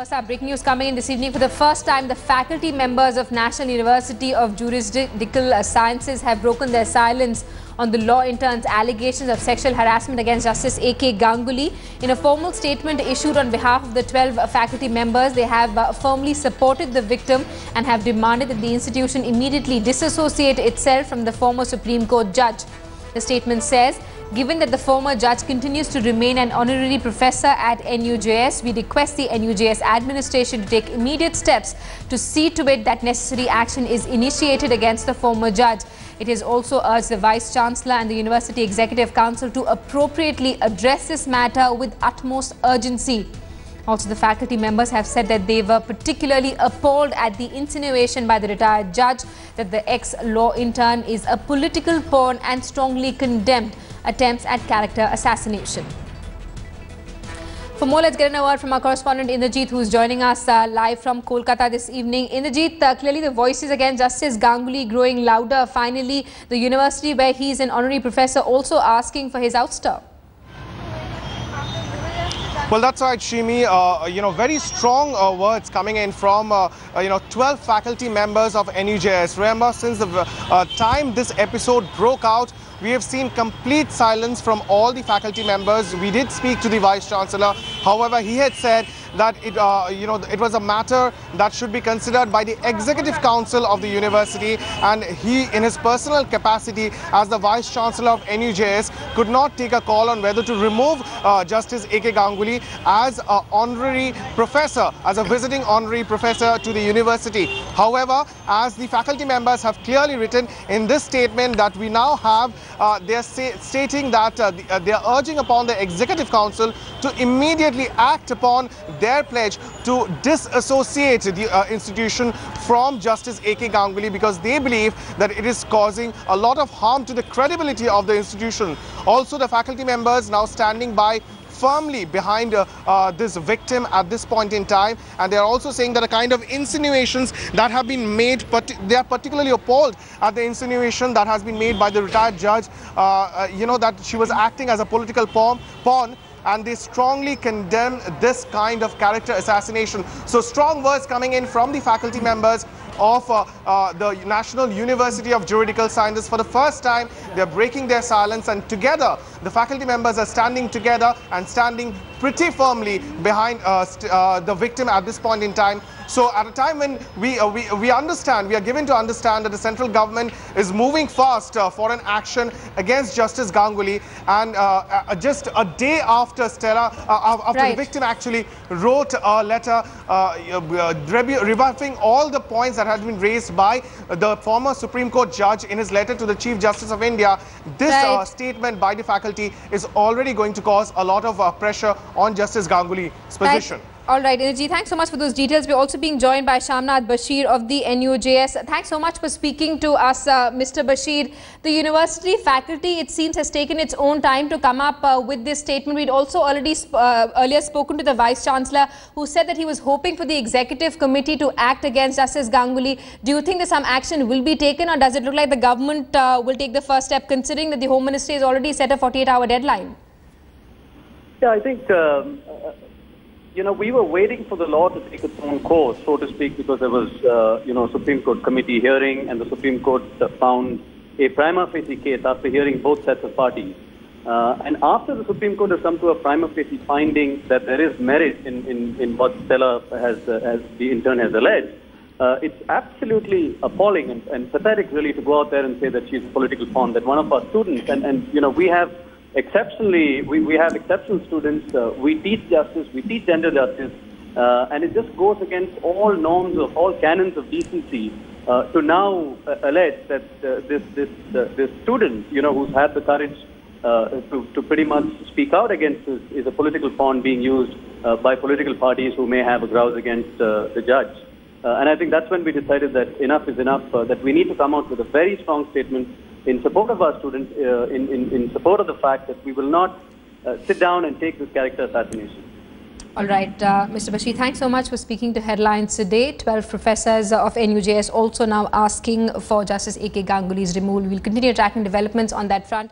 First up, breaking news coming in this evening. For the first time, the faculty members of National University of Juridical Sciences have broken their silence on the law intern's allegations of sexual harassment against Justice A.K. Ganguly. In a formal statement issued on behalf of the 12 faculty members, they have firmly supported the victim and have demanded that the institution immediately disassociate itself from the former Supreme Court judge. The statement says, given that the former judge continues to remain an honorary professor at NUJS, we request the NUJS administration to take immediate steps to see to it that necessary action is initiated against the former judge. It has also urged the Vice Chancellor and the University Executive Council to appropriately address this matter with utmost urgency. Also, the faculty members have said that they were particularly appalled at the insinuation by the retired judge that the ex-law intern is a political pawn and strongly condemned attempts at character assassination. For more, let's get an word from our correspondent Indrajit, who is joining us live from Kolkata this evening. Indrajit, clearly the voices against Justice Ganguly growing louder. Finally, the university where he is an honorary professor also asking for his ouster. Well, that's right, Shimi. Very strong words coming in from, 12 faculty members of NUJS. Remember, since the time this episode broke out, we have seen complete silence from all the faculty members. We did speak to the Vice Chancellor. However, he had said that it was a matter that should be considered by the Executive Council of the university, and he, in his personal capacity as the Vice Chancellor of NUJS, could not take a call on whether to remove Justice A.K. Ganguly as an honorary professor, as a visiting honorary professor to the university. However, as the faculty members have clearly written in this statement that we now have, they are stating that they are urging upon the Executive Council to immediately act upon their pledge to disassociate the institution from Justice A.K. Ganguly, because they believe that it is causing a lot of harm to the credibility of the institution. Also, the faculty members now standing by firmly behind this victim at this point in time, and they are also saying that the kind of insinuations that have been made, they are particularly appalled at the insinuation that has been made by the retired judge, that she was acting as a political pawn, and they strongly condemn this kind of character assassination. So strong words coming in from the faculty members of the National University of Juridical Sciences. For the first time, they're breaking their silence, and together the faculty members are standing together and standing pretty firmly behind the victim at this point in time. So at a time when we are given to understand that the central government is moving fast for an action against Justice Ganguly, and just a day after the victim actually wrote a letter rebuffing all the points that had been raised by the former Supreme Court judge in his letter to the Chief Justice of India, this statement by the faculty is already going to cause a lot of pressure on Justice Ganguly's position. All right, Indrajit, thanks so much for those details. We're also being joined by Shamnath Bashir of the NUJS. Thanks so much for speaking to us, Mr. Bashir. The university faculty, it seems, has taken its own time to come up with this statement. We'd also already earlier spoken to the Vice Chancellor, who said that he was hoping for the Executive Committee to act against Justice Ganguly. Do you think that some action will be taken, or does it look like the government will take the first step, considering that the Home Ministry has already set a 48-hour deadline? Yeah, I think we were waiting for the law to take its own course, so to speak, because there was, Supreme Court committee hearing, and the Supreme Court found a prima facie case after hearing both sets of parties. And after the Supreme Court has come to a prima facie finding that there is merit in what Stella as the intern has alleged, it's absolutely appalling and pathetic, really, to go out there and say that she's a political pawn, that one of our students, we have exceptional students. We teach justice, we teach gender justice, and it just goes against all norms of all canons of decency to now allege that this student, who's had the courage to pretty much speak out against this, is a political pawn being used by political parties who may have a grouse against the judge. And I think that's when we decided that enough is enough, that we need to come out with a very strong statement in support of our students, in support of the fact that we will not sit down and take this character assassination. All right, Mr. Bashir, thanks so much for speaking to Headlines today. 12 professors of NUJS also now asking for Justice A.K. Ganguly's removal. We'll continue tracking developments on that front.